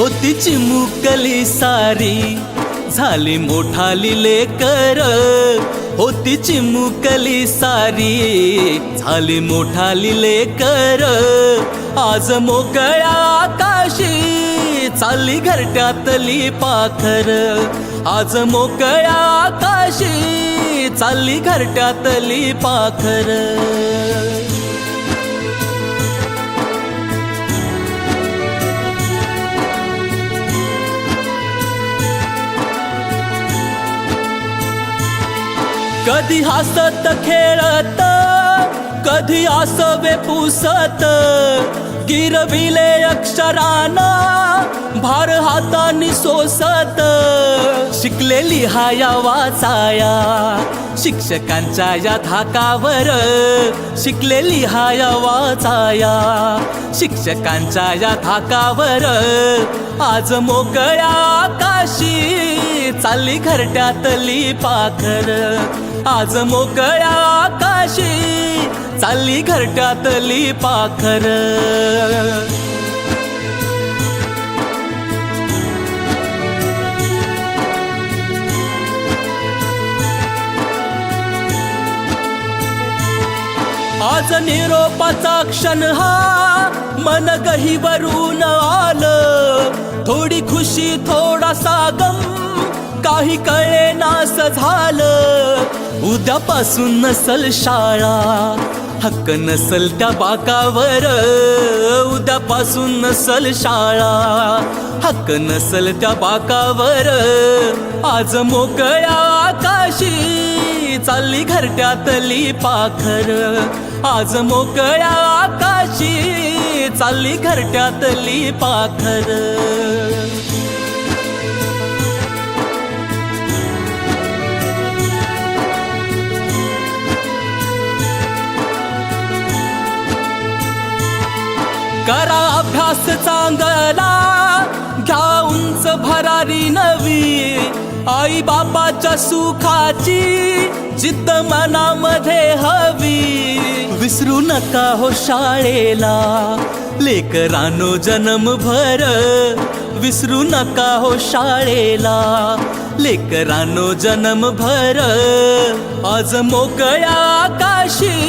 होती चिमुकली सारी झाली मोठाली लेकर, होती चिमुकली सारी झाली मोठाली लेकर, आज मोकळ्या आकाशी चालली घरट्यातली पाखर, आज मोकळ्या आकाशी चालली घरट्यातली पाखर. कधी हसत खेळत, कधी आसवे पुसत, गिरविले अक्षराना भार हातानी सोसत, शिकले लिहाया वाचाया शिक्षकांच्या या धाकावर, शिकले लिहाया वाचाया शिक्षकांच्या या धाकावर, आज मोकळ्या आकाशी चालली घरट्यातली पाखर, आज मोकळ्या आकाशी चालली घरट्यातली पाखर. आज निरोपाचा क्षण हा मन गहिवरून आलं, थोडी खुशी थोडासा गम काही कळे नास झालं, उद्यापासून नसल शाळा हक्क नसल त्या बाकावर, उद्यापासून नसल शाळा हक्क नसल त्या बाकावर, आज मोकळ्या आकाशी चालली घरट्यातली पाखर, आज मोकळ्या आकाशी चालली घरट्यातली पाखर. करा अभ्यास चांगला घ्या उंच भरारी नवी, आई बापाच्या सुखाची जिद्द मनामध्ये हवी, विसरू नका हो शाळेला लेकरांनो जन्मभर, विसरू नका हो शाळेला लेकरांनो जन्मभर, आज मोकळ्या आकाशी